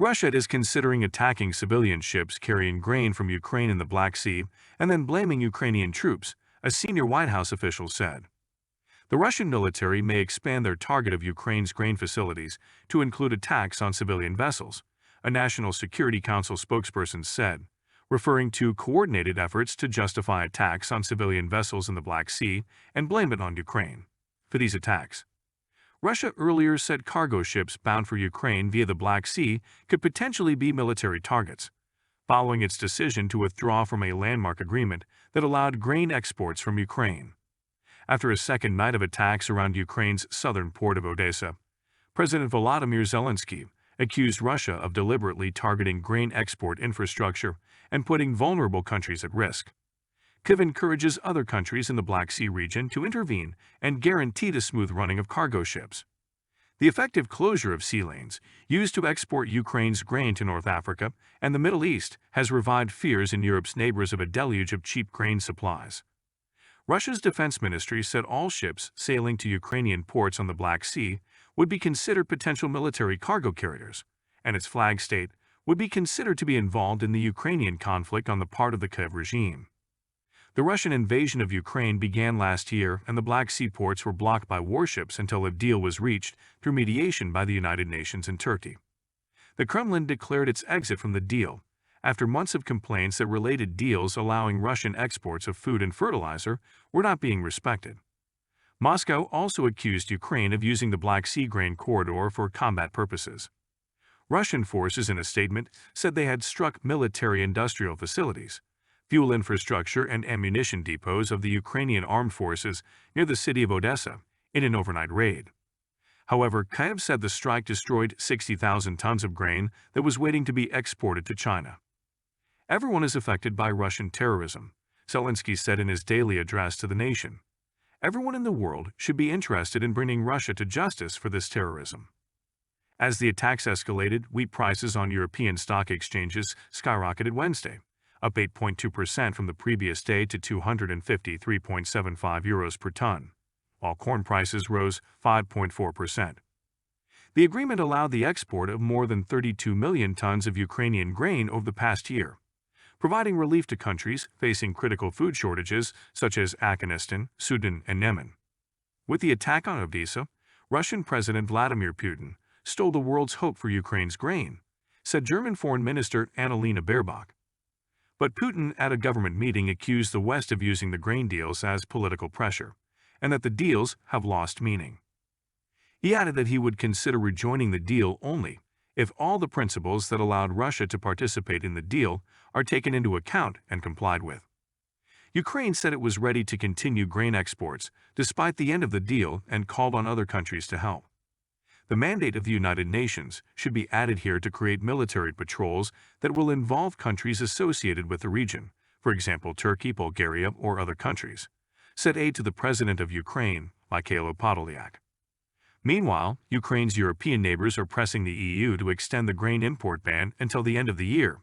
Russia is considering attacking civilian ships carrying grain from Ukraine in the Black Sea and then blaming Ukrainian troops, a senior White House official said. The Russian military may expand their target of Ukraine's grain facilities to include attacks on civilian vessels, a National Security Council spokesperson said, referring to coordinated efforts to justify attacks on civilian vessels in the Black Sea and blame it on Ukraine for these attacks. Russia earlier said cargo ships bound for Ukraine via the Black Sea could potentially be military targets, following its decision to withdraw from a landmark agreement that allowed grain exports from Ukraine. After a second night of attacks around Ukraine's southern port of Odessa, President Volodymyr Zelensky accused Russia of deliberately targeting grain export infrastructure and putting vulnerable countries at risk. Kyiv encourages other countries in the Black Sea region to intervene and guarantee the smooth running of cargo ships. The effective closure of sea lanes used to export Ukraine's grain to North Africa and the Middle East has revived fears in Europe's neighbors of a deluge of cheap grain supplies. Russia's defense ministry said all ships sailing to Ukrainian ports on the Black Sea would be considered potential military cargo carriers, and its flag state would be considered to be involved in the Ukrainian conflict on the part of the Kyiv regime. The Russian invasion of Ukraine began last year, and the Black Sea ports were blocked by warships until a deal was reached through mediation by the United Nations and Turkey. The Kremlin declared its exit from the deal after months of complaints that related deals allowing Russian exports of food and fertilizer were not being respected. Moscow also accused Ukraine of using the Black Sea grain corridor for combat purposes. Russian forces in a statement said they had struck military-industrial facilities, fuel infrastructure and ammunition depots of the Ukrainian armed forces near the city of Odessa in an overnight raid. However, Kyiv said the strike destroyed 60,000 tons of grain that was waiting to be exported to China. Everyone is affected by Russian terrorism, Zelensky said in his daily address to the nation. Everyone in the world should be interested in bringing Russia to justice for this terrorism. As the attacks escalated, wheat prices on European stock exchanges skyrocketed Wednesday, up 8.2% from the previous day to €253.75 per ton, while corn prices rose 5.4%. The agreement allowed the export of more than 32 million tons of Ukrainian grain over the past year, providing relief to countries facing critical food shortages such as Afghanistan, Sudan, and Yemen. With the attack on Odessa, Russian President Vladimir Putin stole the world's hope for Ukraine's grain, said German Foreign Minister Annalena Baerbock. But Putin at a government meeting accused the West of using the grain deals as political pressure, and that the deals have lost meaning. He added that he would consider rejoining the deal only if all the principles that allowed Russia to participate in the deal are taken into account and complied with. Ukraine said it was ready to continue grain exports despite the end of the deal and called on other countries to help. The mandate of the United Nations should be added here to create military patrols that will involve countries associated with the region, for example Turkey, Bulgaria, or other countries, said aide to the President of Ukraine, Mikhailo Podolyak. Meanwhile, Ukraine's European neighbors are pressing the EU to extend the grain import ban until the end of the year,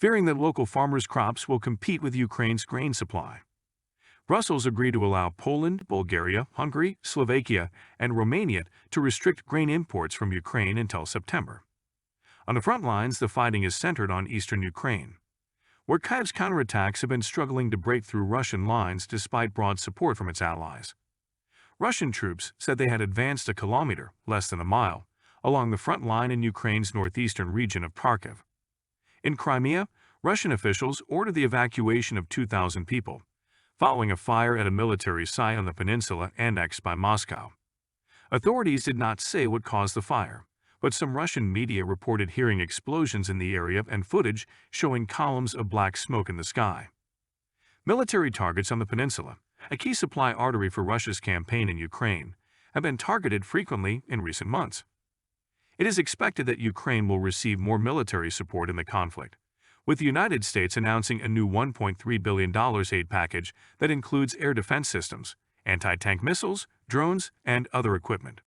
fearing that local farmers' crops will compete with Ukraine's grain supply. Brussels agreed to allow Poland, Bulgaria, Hungary, Slovakia, and Romania to restrict grain imports from Ukraine until September. On the front lines, the fighting is centered on eastern Ukraine, where Kyiv's counterattacks have been struggling to break through Russian lines despite broad support from its allies. Russian troops said they had advanced a kilometer, less than a mile, along the front line in Ukraine's northeastern region of Kharkiv. In Crimea, Russian officials ordered the evacuation of 2,000 people, following a fire at a military site on the peninsula annexed by Moscow. Authorities did not say what caused the fire, but some Russian media reported hearing explosions in the area and footage showing columns of black smoke in the sky. Military targets on the peninsula, a key supply artery for Russia's campaign in Ukraine, have been targeted frequently in recent months. It is expected that Ukraine will receive more military support in the conflict, with the United States announcing a new $1.3 billion aid package that includes air defense systems, anti-tank missiles, drones, and other equipment.